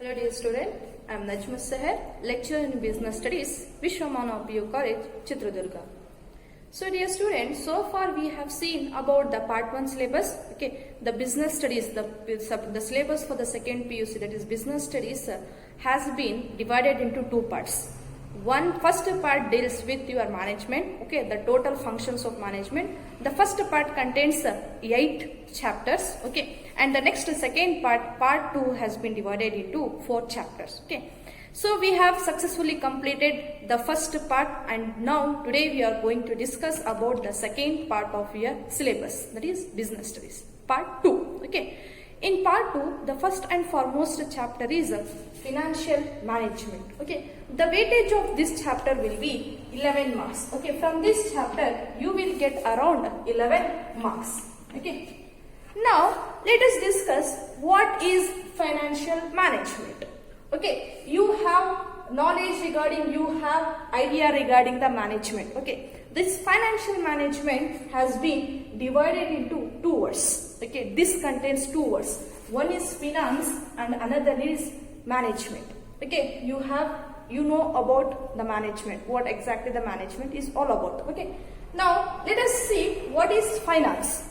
Hello dear student, I am Najma Sahar, lecturer in Business Studies, Vishwamana PU College, Chitradurga. So dear students, so far we have seen about the part 1 syllabus, the business studies, the syllabus for the second PUC, that is business studies, has been divided into two parts. First part deals with your management, the total functions of management. The first part contains 8 chapters, and the second part 2 has been divided into 4 chapters, So we have successfully completed the first part, and now today we are going to discuss about the second part of your syllabus, that is business studies, part 2, In part 2, the first and foremost chapter is financial management, The weightage of this chapter will be 11 marks, From this chapter, you will get around 11 marks, Now, let us discuss what is financial management, You have knowledge regarding, you have idea regarding the management, This financial management has been divided into two words, This contains two words. One is finance and another is management, You know about the management, what exactly the management is all about, Now, let us see what is finance,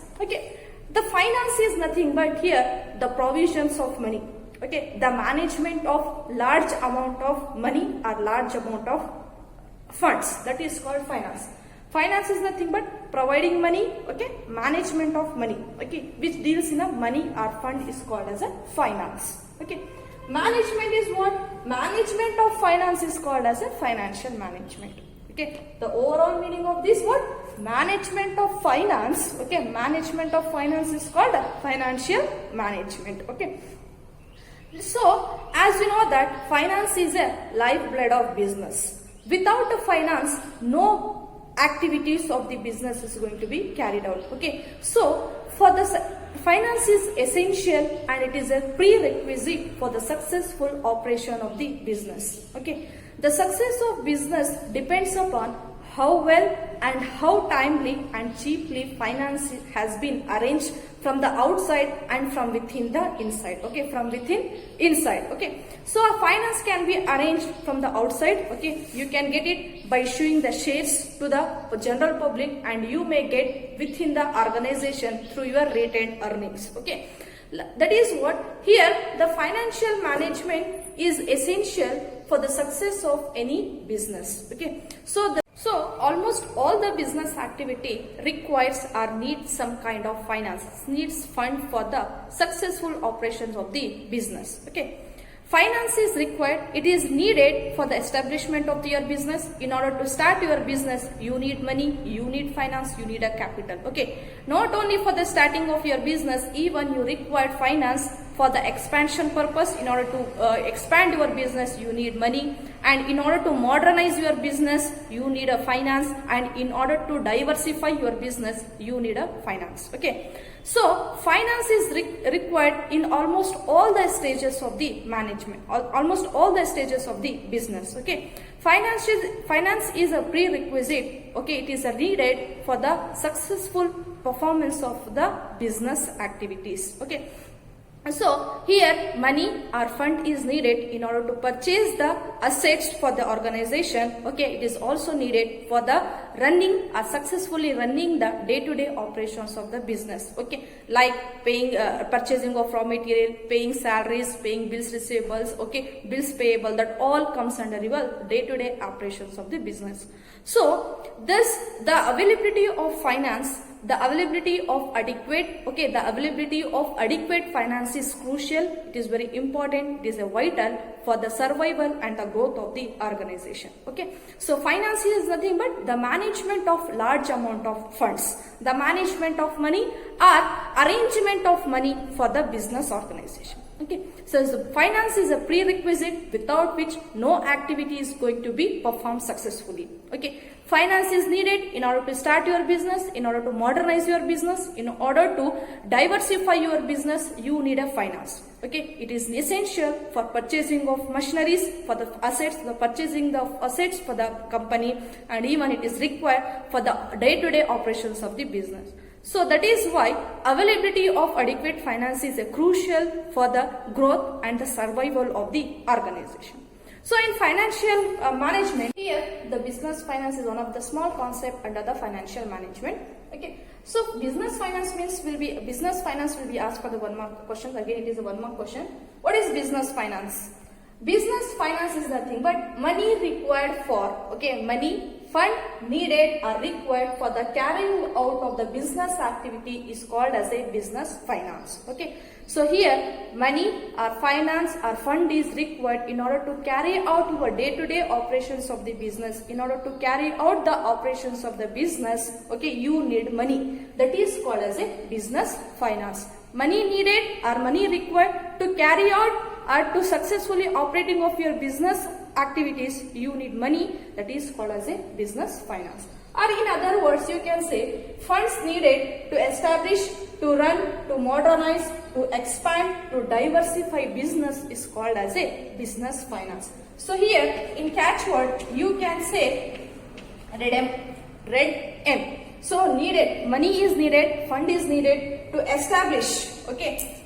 The finance is nothing but here the provisions of money, The management of large amount of money or large amount of funds, that is called finance. Finance is nothing but providing money, management of money, which deals in a money or fund is called as a finance, Management is what? Management of finance is called as a financial management, The overall meaning of this word, management of finance, Management of finance is called financial management, So, as you know that finance is a lifeblood of business. Without a finance, no activities of the business is going to be carried out, So, for the finance is essential and it is a prerequisite for the successful operation of the business, The success of business depends upon how well and how timely and cheaply finance has been arranged from the outside and from within the inside, from within inside, So a finance can be arranged from the outside, You can get it by issuing the shares to the general public, and you may get within the organization through your retained earnings, That is what here the financial management is essential for the success of any business, So almost all the business activity requires or needs some kind of finance, needs fund for the successful operations of the business, Finance is required, it is needed for the establishment of your business. In order to start your business, you need money, you need finance, you need a capital, Not only for the starting of your business, even you require finance for the expansion purpose. In order to expand your business, you need money, and in order to modernize your business, you need a finance, and in order to diversify your business, you need a finance, So, finance is required in almost all the stages of the management, almost all the stages of the business, Finance is a prerequisite, it is a needed for the successful performance of the business activities, So, here money or fund is needed in order to purchase the assets for the organization, It is also needed for the running or successfully running the day-to-day operations of the business, Like paying, purchasing of raw material, paying salaries, paying bills receivables, Bills payable, that all comes under your day-to-day operations of the business. So, thus the availability of finance, the availability of adequate finance is crucial. It is very important. It is a vital for the survival and the growth of the organization. So finance is nothing but the management of large amount of funds, the management of money or arrangement of money for the business organization. So finance is a prerequisite without which no activity is going to be performed successfully. Finance is needed in order to start your business, in order to modernize your business, in order to diversify your business, you need a finance. It is essential for purchasing of machineries, for the assets, the purchasing the assets for the company, and even it is required for the day-to-day operations of the business. So that is why availability of adequate finance is crucial for the growth and the survival of the organization. So in financial management, here the business finance is one of the small concept under the financial management. Okay, so business finance will be asked for the 1 mark question. Again, it is a 1 mark question. What is business finance? Business finance is nothing but money required for, money, fund needed or required for the carrying out of the business activity is called as a business finance. Okay, so here money or finance or fund is required in order to carry out your day-to-day operations of the business. In order to carry out the operations of the business, you need money. That is called as a business finance. Money needed or money required to carry out or to successfully operating of your business activities, you need money. That is called as a business finance. Or in other words, you can say funds needed to establish, to run, to modernize, to expand, to diversify business is called as a business finance. So here in catchword, you can say red M. So needed, money is needed, fund is needed to establish,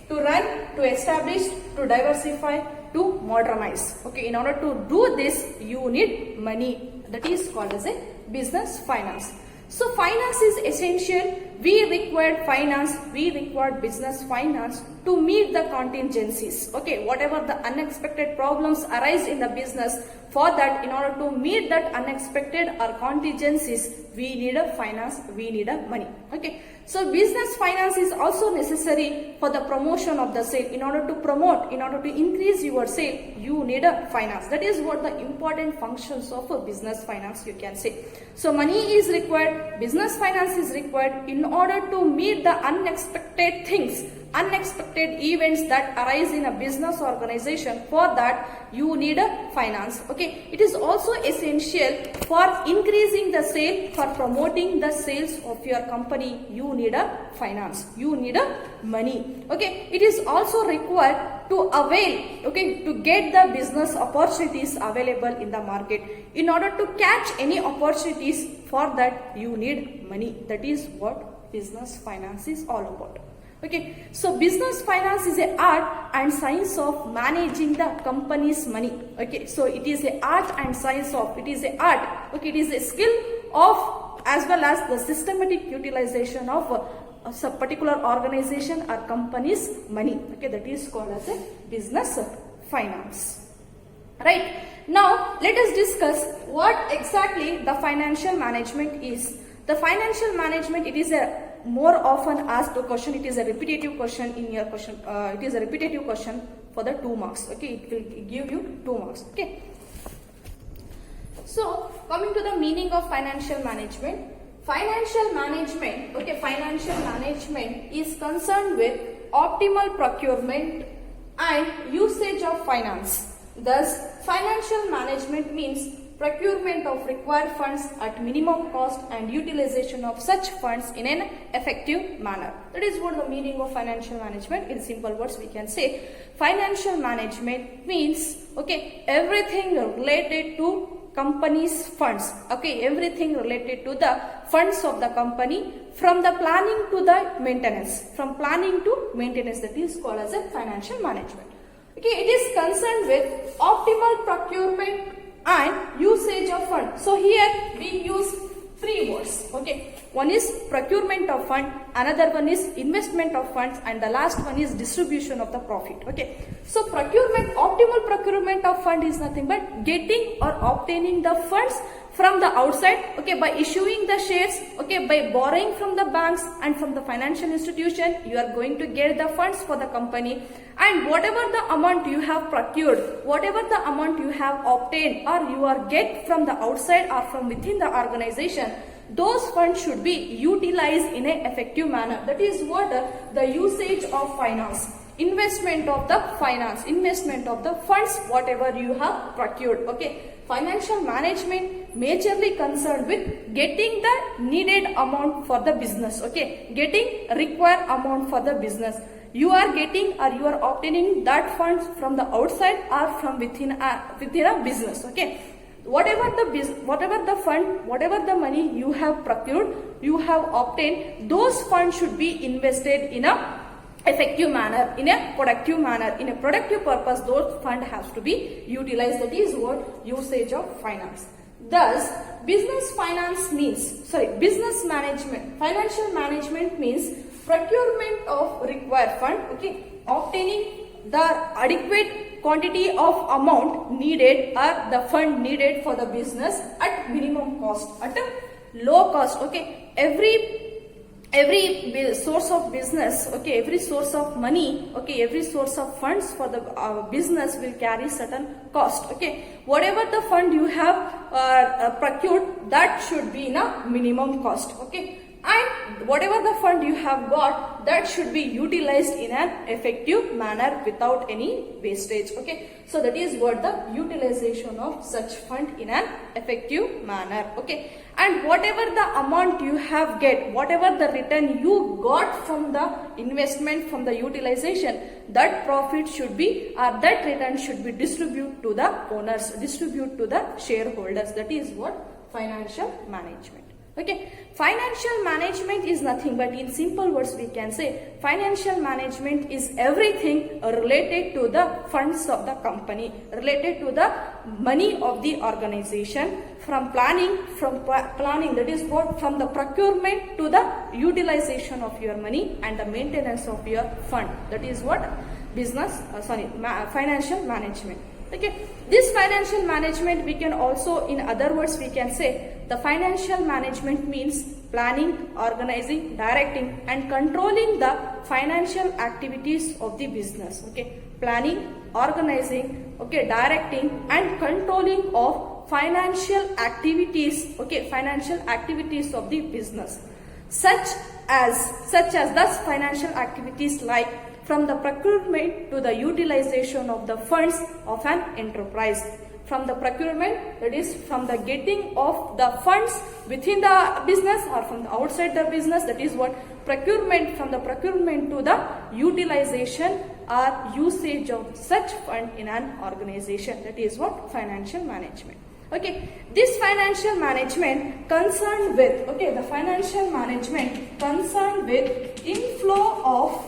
to run, to establish, to diversify, to modernize. In order to do this, you need money. That is called as a business finance. So finance is essential. We require finance, we require business finance to meet the contingencies. Whatever the unexpected problems arise in the business, for that, in order to meet that unexpected or contingencies, we need a finance, we need a money. So business finance is also necessary for the promotion of the sale. In order to promote, in order to increase your sale, you need a finance. That is what the important functions of a business finance, you can say. So money is required, business finance is required in order to meet the unexpected things, unexpected events that arise in a business organization. For that, you need a finance. It is also essential for increasing the sale, for promoting the sales of your company. You need a finance, you need a money. It is also required to avail, to get the business opportunities available in the market. In order to catch any opportunities, for that you need money. That is what business finance is all about. So business finance is an art and science of managing the company's money. So it is an art and science of, it is an art, it is a skill of as well as the systematic utilization of a particular organization or company's money. That is called as a business finance. Right. Now let us discuss what exactly the financial management is. The financial management, it is a more often asked question. It is a repetitive question in your question. It is a repetitive question for the 2 marks. It will give you 2 marks. So coming to the meaning of financial management. Financial management, financial management is concerned with optimal procurement and usage of finance. Thus, financial management means procurement of required funds at minimum cost and utilization of such funds in an effective manner. That is what the meaning of financial management. In simple words, we can say financial management means everything related to company's funds. Everything related to the funds of the company, from the planning to the maintenance. From planning to maintenance, that is called as a financial management. It is concerned with optimal procurement and usage of funds. So here we use 3 words. One is procurement of fund, another one is investment of funds, and the last one is distribution of the profit. So procurement, optimal procurement of fund is nothing but getting or obtaining the funds from the outside, by issuing the shares, by borrowing from the banks and from the financial institution, you are going to get the funds for the company, and whatever the amount you have procured, whatever the amount you have obtained or you are get from the outside or from within the organization, those funds should be utilized in an effective manner. That is what the usage of finance. Investment of the finance, investment of the funds, whatever you have procured. Financial management majorly concerned with getting the needed amount for the business. Getting required amount for the business. You are getting or you are obtaining that funds from the outside or from within a business. whatever the fund, whatever the money you have procured, you have obtained, those funds should be invested in a effective manner, in a productive manner, in a productive purpose. Those fund has to be utilized. That is what usage of finance. Thus, business management, financial management means procurement of required fund, okay, obtaining the adequate quantity of amount needed or the fund needed for the business at minimum cost, at a low cost, okay. Every source of business, okay, every source of money, okay, every source of funds for the business will carry certain cost, okay. Whatever the fund you have procured, that should be in a minimum cost, okay. And whatever the fund you have got, that should be utilized in an effective manner without any wastage, okay. So that is what the utilization of such fund in an effective manner, okay. And whatever the amount you have get, whatever the return you got from the investment, from the utilization, that profit should be, or that return should be distributed to the owners, distribute to the shareholders. That is what financial management. Okay, financial management is nothing but, in simple words we can say, financial management is everything related to the funds of the company, related to the money of the organization, from planning, that is what, from the procurement to the utilization of your money and the maintenance of your fund. That is what financial management. Okay, this financial management, we can also, in other words we can say, the financial management means planning, organizing, directing and controlling the financial activities of the business. Okay, planning, organizing, okay, directing and controlling of financial activities, okay, financial activities of the business, such as thus financial activities like from the procurement to the utilization of the funds of an enterprise. From the procurement, that is from the getting of the funds within the business or from the outside the business, that is what procurement, from the procurement to the utilization or usage of such fund in an organization. That is what financial management. Okay, this financial management concerned with, okay, the financial management concerned with inflow of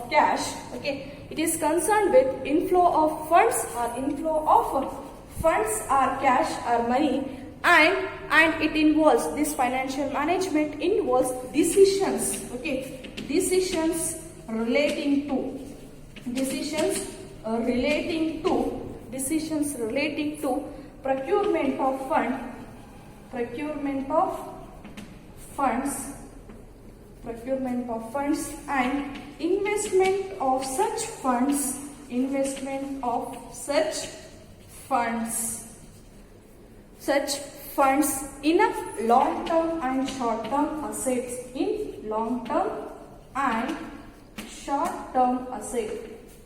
cash, okay, it is concerned with inflow of funds or cash or money, and it involves, this financial management involves decisions, okay, decisions relating to procurement of funds and investment of such funds in a long-term and short-term assets,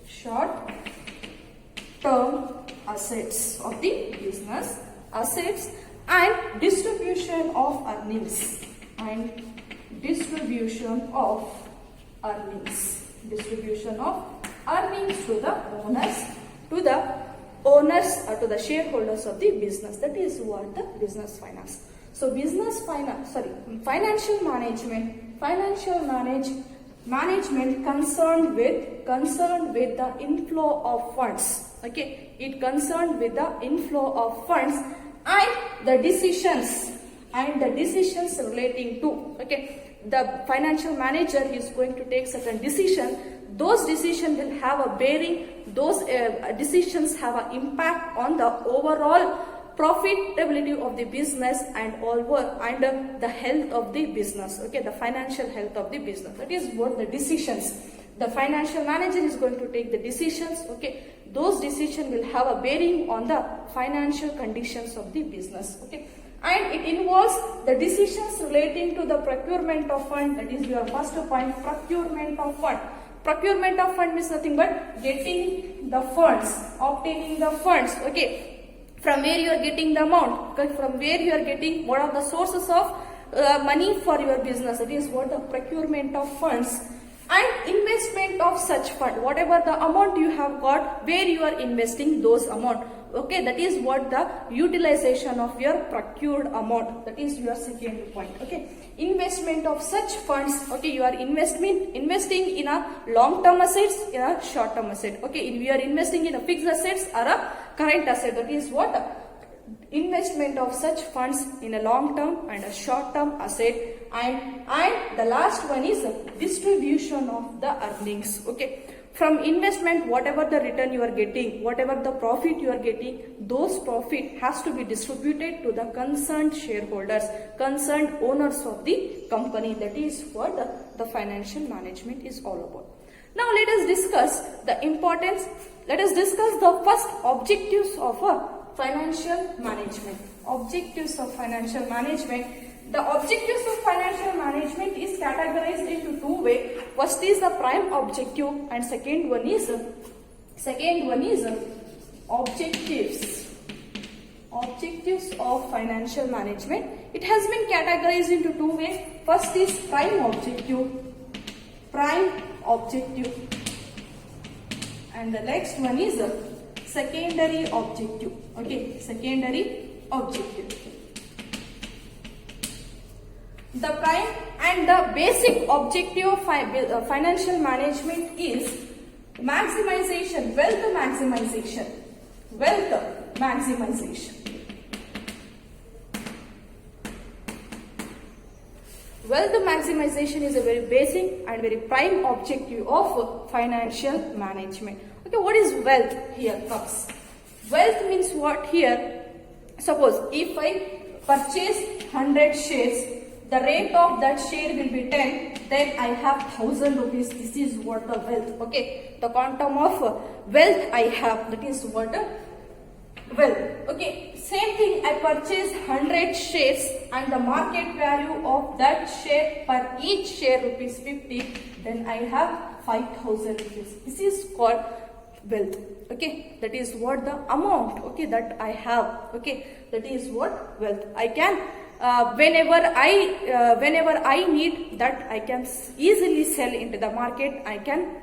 short-term assets of the business, assets and distribution of earnings, distribution of earnings to the owners or to the shareholders of the business. That is what the business finance. So financial management concerned with the inflow of funds. Okay, it concerned with the inflow of funds and the decisions relating to, okay, the financial manager is going to take certain decision. Those decisions will have a bearing, those decisions have an impact on the overall profitability of the business and the health of the business, okay, the financial health of the business. That is what the decisions, the financial manager is going to take the decisions, okay, those decisions will have a bearing on the financial conditions of the business, okay. And it involves the decisions relating to the procurement of fund. That is your first point, procurement of fund. Procurement of fund means nothing but getting the funds, obtaining the funds, okay, from where you are getting the amount, okay, from where you are getting, what are the sources of money for your business. That is what the procurement of funds. And investment of such fund, whatever the amount you have got, where you are investing those amount. Okay, that is what the utilization of your procured amount. That is your second point. Okay, investment of such funds. Okay, you are investing in a long-term assets, in a short-term asset. Okay, if you are investing in a fixed assets or a current asset, that is what investment of such funds in a long-term and a short-term asset. And the last one is distribution of the earnings. Okay, from investment, whatever the return you are getting, whatever the profit you are getting, those profit has to be distributed to the concerned shareholders, concerned owners of the company. That is what the financial management is all about. Now let us discuss the importance. Let us discuss the first objectives of a financial management. Objectives of financial management. The objectives of financial management is categorized into two ways. First is the prime objective, and second one is objectives. Objectives of financial management. It has been categorized into two ways. First is prime objective, and the next one is secondary objective. Okay, secondary objective. The prime and the basic objective of financial management is maximization, wealth maximization. Wealth maximization is a very basic and very prime objective of financial management. Okay, what is wealth here comes? Wealth means what here? Suppose if I purchase 100 shares, the rate of that share will be 10, then I have 1000 rupees. This is what the wealth. Okay, the quantum of wealth I have, that is what wealth. Okay, same thing, I purchase 100 shares and the market value of that share per each share rupees 50, then I have 5000 rupees. This is called wealth. Okay, that is what the amount, okay, that I have. Okay, that is what wealth. I can whenever I need that, I can easily sell into the market. I can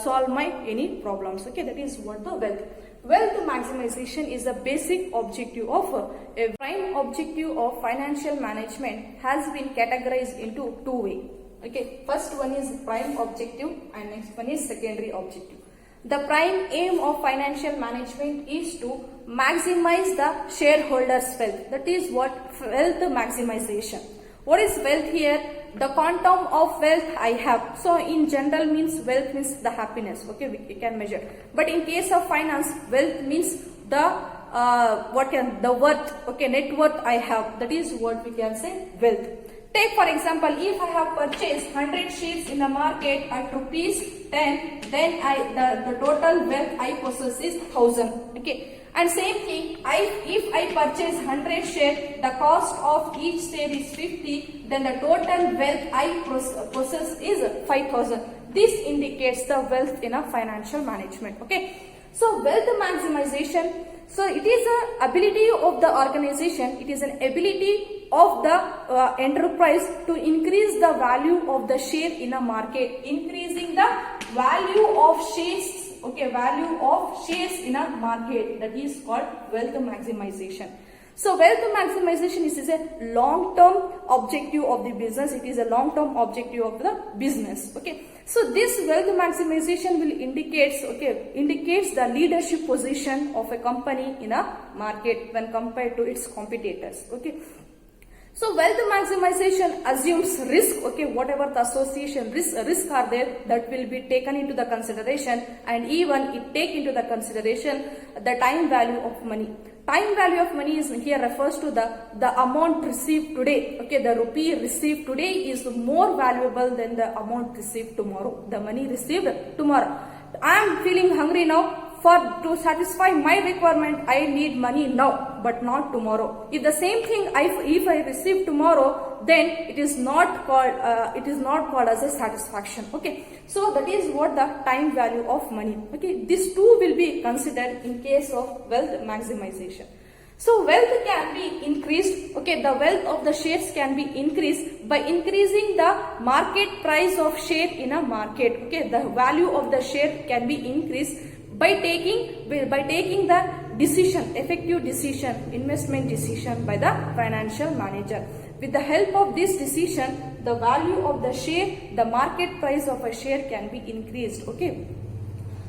solve my any problems. Okay, that is what the wealth. Wealth maximization is a basic objective of a prime objective of financial management has been categorized into two ways. Okay, first one is prime objective and next one is secondary objective. The prime aim of financial management is to maximize the shareholders' wealth. That is what wealth maximization. What is wealth here? The quantum of wealth I have. So in general means wealth means the happiness. Okay, we can measure. But in case of finance, wealth means the the worth. Okay, net worth I have. That is what we can say wealth. Take for example, if I have purchased 100 shares in the market at rupees 10, then the total wealth I possess is 1000. Okay, and same thing, if I purchase 100 shares, the cost of each share is 50, then the total wealth I possess is 5000. This indicates the wealth in a financial management. Okay, so wealth maximization. So it is an ability of the organization, it is an ability of the enterprise to increase the value of the share in a market, increasing the value of shares, okay, value of shares in a market, that is called wealth maximization. So wealth maximization is a long-term objective of the business, it is a long-term objective of the business. Okay, so this wealth maximization will indicates the leadership position of a company in a market when compared to its competitors. Okay, so wealth maximization assumes risk. Okay, whatever the association risk are there, that will be taken into the consideration, and even it take into the consideration the time value of money. Time value of money is here refers to the amount received today. Okay, the rupee received today is more valuable than the amount received tomorrow, the money received tomorrow. I am feeling hungry now. To satisfy my requirement, I need money now, but not tomorrow. If the same thing, if I receive tomorrow, then it is not called as a satisfaction. Okay, so that is what the time value of money. Okay, these two will be considered in case of wealth maximization. So wealth can be increased, okay, the wealth of the shares can be increased by increasing the market price of share in a market, okay, the value of the share can be increased by taking the decision, effective decision, investment decision by the financial manager. With the help of this decision, the value of the share, the market price of a share can be increased, okay.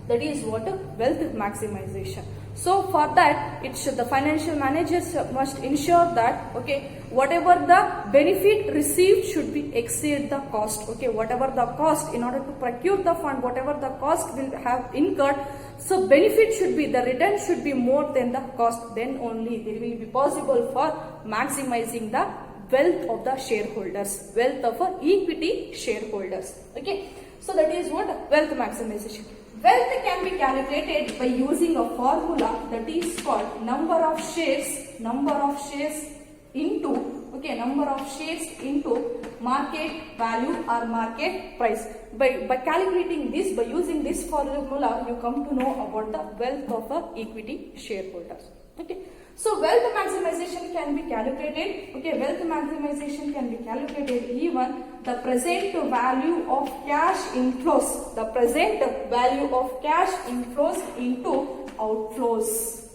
That is what wealth maximization. So for that, the financial managers must ensure that, okay, whatever the benefit received should be exceed the cost, okay, whatever the cost in order to procure the fund, whatever the cost will have incurred, so benefit should be, the return should be more than the cost, then only it will be possible for maximizing the wealth of the shareholders, wealth of equity shareholders, okay. So that is what wealth maximization. Wealth can be calculated by using a formula that is called number of shares into, okay, number of shares into market value or market price. By calculating this, by using this formula, you come to know about the wealth of equity shareholders, okay. So wealth maximization can be calculated, okay, wealth maximization can be calculated even the present value of cash inflows, the present value of cash inflows into outflows,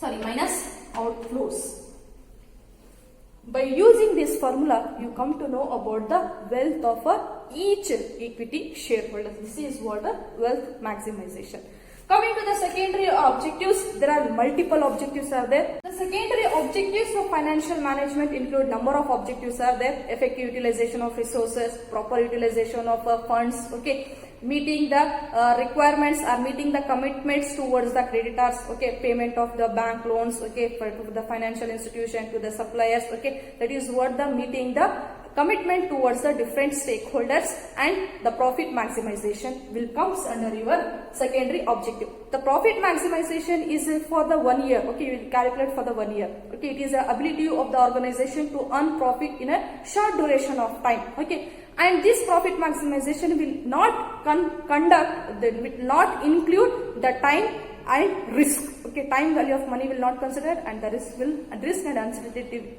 minus outflows. By using this formula, you come to know about the wealth of each equity shareholder. This is what wealth maximization. Coming to the secondary objectives, there are multiple objectives are there. The secondary objectives of financial management include number of objectives are there, effective utilization of resources, proper utilization of funds, okay, meeting the requirements or meeting the commitments towards the creditors, okay, payment of the bank loans, okay, to the financial institution, to the suppliers, okay, that is what the meeting the commitment towards the different stakeholders, and the profit maximization will comes under your secondary objective. The profit maximization is for the 1 year, okay, you will calculate for the 1 year, okay, it is the ability of the organization to earn profit in a short duration of time, okay, and this profit maximization will not will not include the time and risk, okay, time value of money will not consider, and the risk and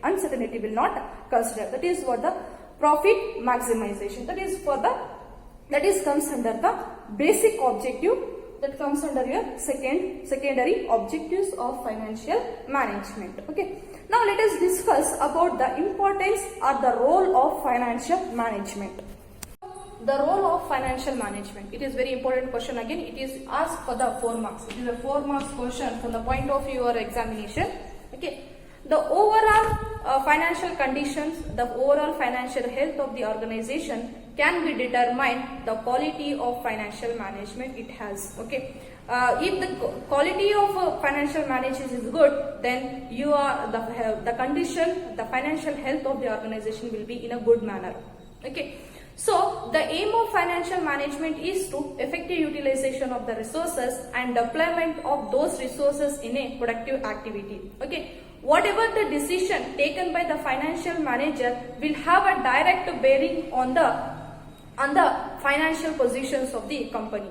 uncertainty will not consider. That is what the profit maximization, that is comes under the basic objective, that comes under your secondary objectives of financial management, okay. Now let us discuss about the importance or the role of financial management. The role of financial management. It is very important question again. It is asked for the 4 marks. It is a 4 marks question from the point of your examination. Okay. The overall financial conditions, the overall financial health of the organization can be determined the quality of financial management it has. Okay. If the quality of financial management is good, then you are the condition, the financial health of the organization will be in a good manner. Okay. So the aim of financial management is to effective utilization of the resources and deployment of those resources in a productive activity. Okay. Whatever the decision taken by the financial manager will have a direct bearing on the financial positions of the company.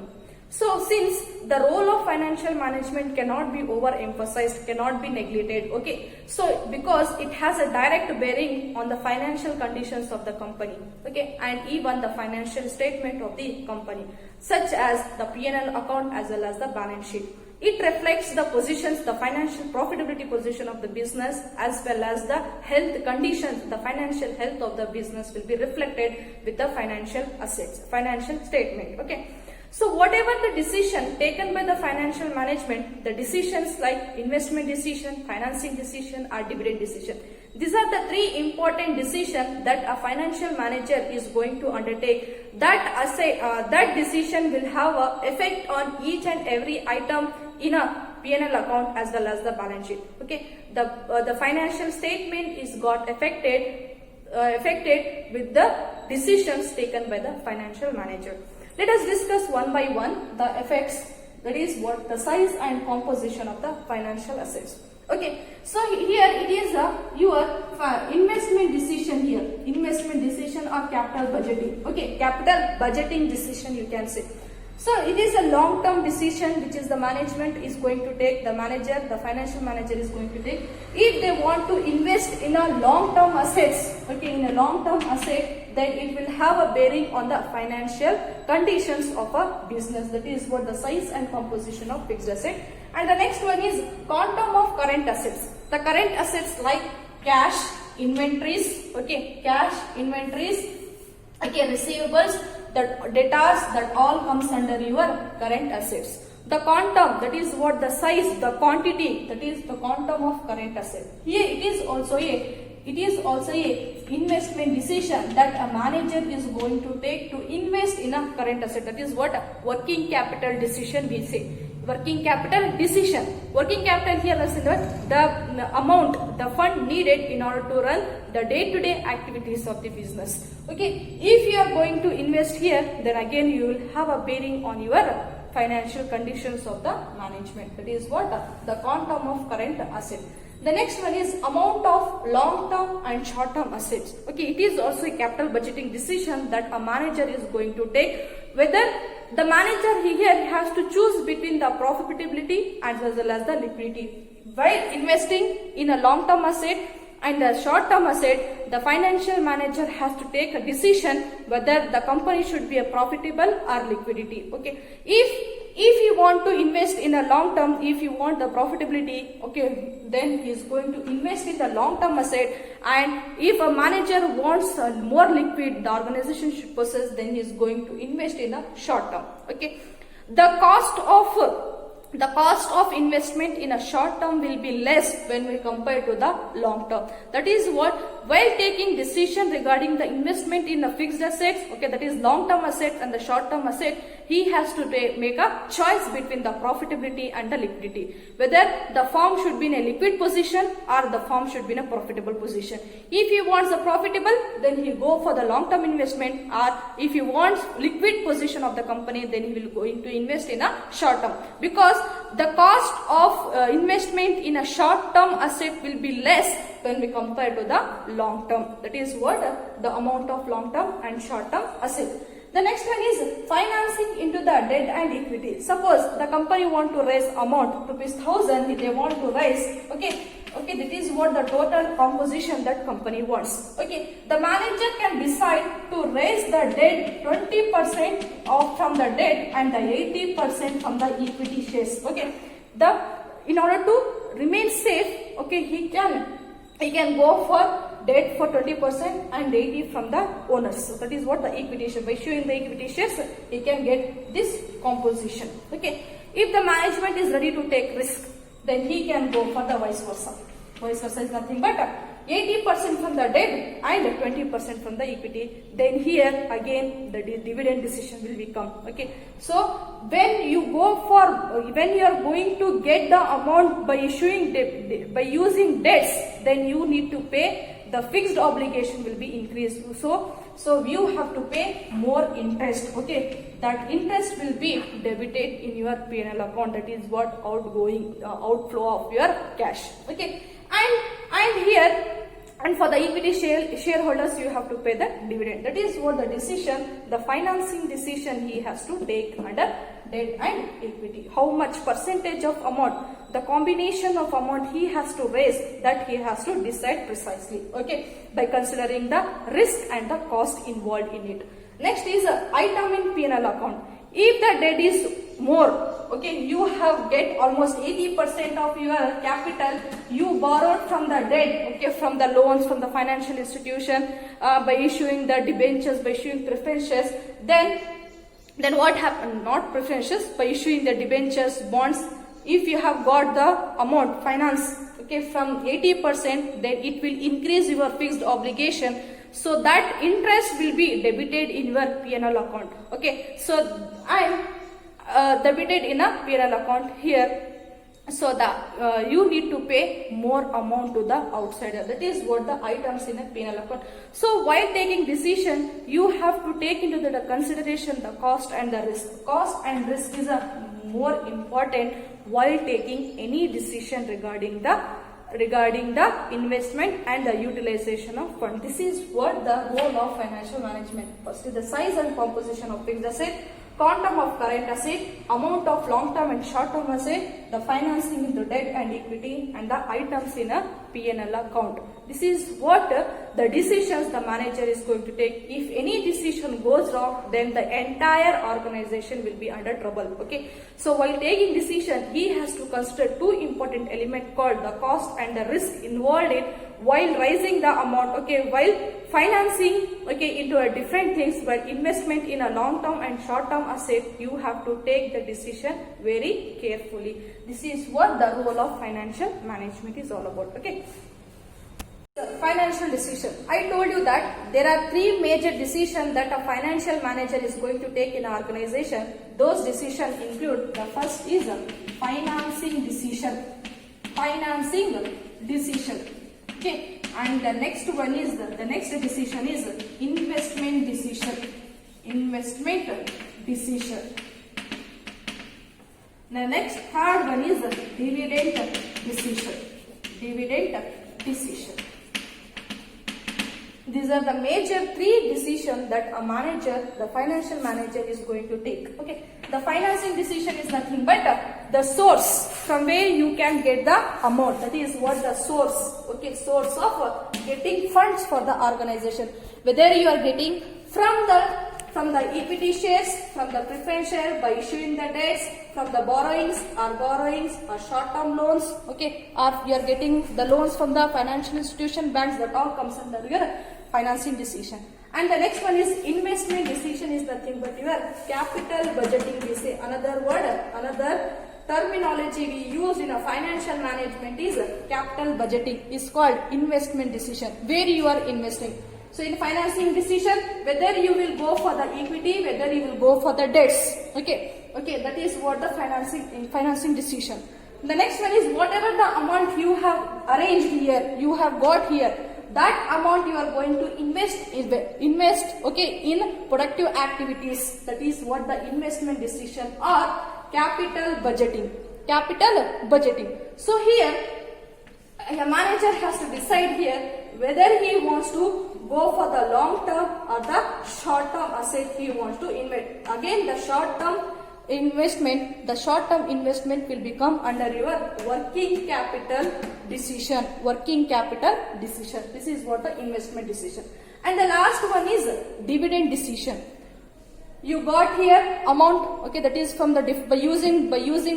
So since the role of financial management cannot be overemphasized, cannot be neglected, okay, so because it has a direct bearing on the financial conditions of the company, okay, and even the financial statement of the company, such as the P&L account as well as the balance sheet. It reflects the positions, the financial profitability position of the business as well as the health conditions, the financial health of the business will be reflected with the financial assets, financial statement, okay. So whatever the decision taken by the financial management, the decisions like investment decision, financing decision or dividend decision, these are the 3 important decisions that a financial manager is going to undertake. That decision will have an effect on each and every item in a P&L account as well as the balance sheet. Okay, the financial statement is got affected with the decisions taken by the financial manager. Let us discuss one by one the effects, that is what the size and composition of the financial assets. Okay, so here it is your investment decision here, investment decision or capital budgeting. Okay, capital budgeting decision you can say. So it is a long-term decision which is the management is going to take, the manager, the financial manager is going to take. If they want to invest in a long-term assets, okay, in a long-term asset, then it will have a bearing on the financial conditions of a business. That is what the size and composition of fixed asset. And the next one is quantum of current assets. The current assets like cash, inventories, okay, cash, inventories, okay, receivables, the debtors, that all comes under your current assets. The quantum, that is what the size, the quantity, that is the quantum of current asset. Here it is also a investment decision that a manager is going to take to invest in a current asset. That is what working capital decision we say. Working capital decision. Working capital here is the amount, the fund needed in order to run the day-to-day activities of the business. Okay, if you are going to invest here, then again you will have a bearing on your financial conditions of the management. That is what the quantum of current asset. The next one is amount of long-term and short-term assets. Okay, it is also a capital budgeting decision that a manager is going to take, whether the manager here has to choose between the profitability as well as the liquidity. While investing in a long-term asset and a short-term asset, the financial manager has to take a decision whether the company should be a profitable or liquidity. Okay, if you want to invest in a long term, if you want the profitability, okay, then he is going to invest in the long term asset. And if a manager wants more liquid, the organization should possess, then he is going to invest in a short term. Okay, the cost of investment in a short term will be less when we compare to the long term. That is what, while taking decision regarding the investment in a fixed assets, okay, that is long term assets and the short term asset, he has to make a choice between the profitability and the liquidity, whether the firm should be in a liquid position or the firm should be in a profitable position. If he wants a profitable, then he go for the long term investment, or if he wants liquid position of the company, then he will go into invest in a short term, because the cost of investment in a short term asset will be less when we compare to the long term. That is what the amount of long term and short term asset. The next one is financing into the debt and equity. Suppose the company want to raise amount ₹1,000, they want to raise, okay, that is what the total composition that company wants. Okay, the manager can decide to raise the debt 20% from the debt and the 80% from the equity shares. Okay, in order to remain safe, okay, he can go for debt for 20% and 80% from the owners. So that is what the equity share. By issuing the equity shares, he can get this composition. Okay, if the management is ready to take risk, then he can go for the vice versa. Vice versa is nothing but 80% from the debt and 20% from the equity. Then here again the dividend decision will become. Okay, so when you are going to get the amount by issuing by using debts, then you need to pay, the fixed obligation will be increased. So you have to pay more interest. Okay, that interest will be debited in your P&L account. That is what outflow of your cash. Okay, and here, and for the equity shareholders, you have to pay the dividend. That is what the decision, the financing decision he has to take under debt and equity. How much percentage of amount, the combination of amount he has to raise, that he has to decide precisely. Okay, by considering the risk and the cost involved in it. Next is item in P&L account. If the debt is more, okay, you have get almost 80% of your capital you borrowed from the debt, okay, from the loans from the financial institution, by issuing the debentures, by issuing preferences, then what happened? Not preferences, by issuing the debentures, bonds. If you have got the amount finance, okay, from 80%, then it will increase your fixed obligation. So that interest will be debited in your P&L account. Okay, so I'm debited in a P&L account here. So you need to pay more amount to the outsider. That is what the items in a P&L account. So while taking decision, you have to take into the consideration the cost and the risk. Cost and risk is a more important while taking any decision regarding the investment and the utilization of fund. This is what the role of financial management. First is the size and composition of fixed asset, quantum of current asset, amount of long-term and short-term asset, the financing into debt and equity, and the items in a P&L account. This is what the decisions the manager is going to take. If any decision goes wrong, then the entire organization will be under trouble. Okay. So while taking decision, he has to consider two important elements called the cost and the risk involved in while raising the amount. Okay, while financing into a different things, but investment in a long term and short term asset, you have to take the decision very carefully. This is what the role of financial management is all about. Okay. Financial decision. I told you that there are three major decisions that a financial manager is going to take in an organization. Those decisions include, the first is a financing decision. Financing decision. Okay. And the next one is the next decision is investment decision. Investment decision. The next third one is dividend decision. Dividend decision. These are the major three decisions that a manager, the financial manager, is going to take. Okay. The financing decision is nothing but the source from where you can get the amount. That is what the source. Okay, source of getting funds for the organization. Whether you are getting from the equity shares, from the preference share by issuing the debts, from the borrowings or short-term loans. Okay, or you are getting the loans from the financial institution, banks. That all comes under your financing decision. And the next one is investment decision is nothing but your capital budgeting. We say another word, another terminology we use in a financial management is capital budgeting. Is called investment decision, where you are investing. So in financing decision, whether you will go for the equity, whether you will go for the debts. Okay, that is what the financing decision. The next one is whatever the amount you have arranged here, you have got here, that amount you are going to invest in productive activities. That is what the investment decision or capital budgeting. So here a manager has to decide here whether he wants to go for the long term or the short term asset he wants to invest. Again, the short term investment will become under your working capital decision. This is what the investment decision. And the last one is dividend decision. You got here amount, okay, that is from the by using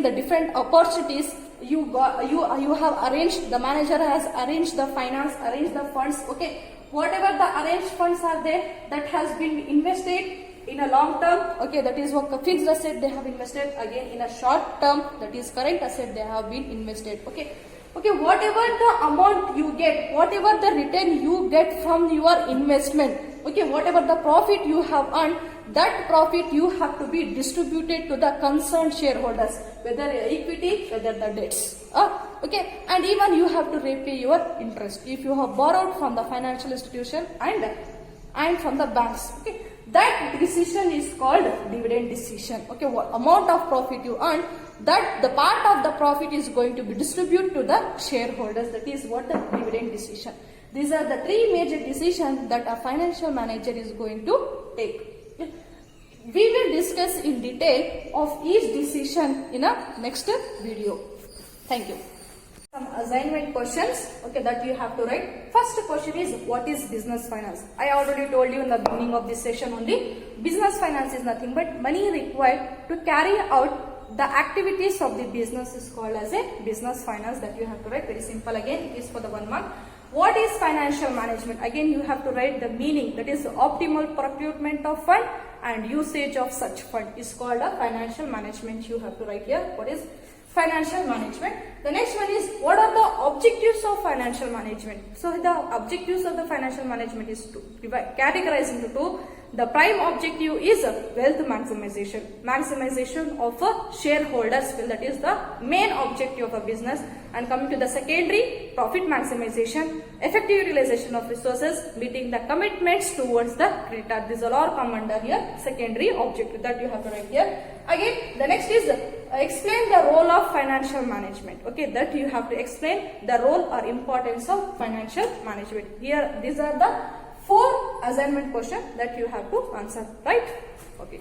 the different opportunities you have arranged. The manager has arranged the finance, arranged the funds. Okay, whatever the arranged funds are there, that has been invested in a long term. Okay, that is what fixed asset they have invested. Again, in a short term, that is current asset they have been invested. Okay, whatever the amount you get, whatever the return you get from your investment. Okay, whatever the profit you have earned, that profit you have to be distributed to the concerned shareholders, whether equity, whether the debts. Okay, and even you have to repay your interest if you have borrowed from the financial institution and from the banks. Okay, that decision is called dividend decision. Okay, what amount of profit you earn, that the part of the profit is going to be distributed to the shareholders. That is what the dividend decision. These are the three major decisions that a financial manager is going to take. We will discuss in detail of each decision in a next video. Thank you. Some assignment questions, okay, that you have to write. First question is, what is business finance? I already told you in the beginning of this session only. Business finance is nothing but money required to carry out the activities of the business is called as a business finance. That you have to write. Very simple again. It is for the 1 mark. What is financial management? Again, you have to write the meaning. That is optimal procurement of fund and usage of such fund is called a financial management. You have to write here what is financial management. The next one is, what are the objectives of financial management? So the objectives of the financial management is to categorize into two. The prime objective is wealth maximization of shareholders. Well, that is the main objective of a business. And coming to the secondary, profit maximization, effective utilization of resources, meeting the commitments towards the creditor. These all come under here secondary objective that you have to write here. Again, the next is explain the role of financial management. Okay, that you have to explain the role or importance of financial management. Here, these are the 4 assignment questions that you have to answer, right? Okay.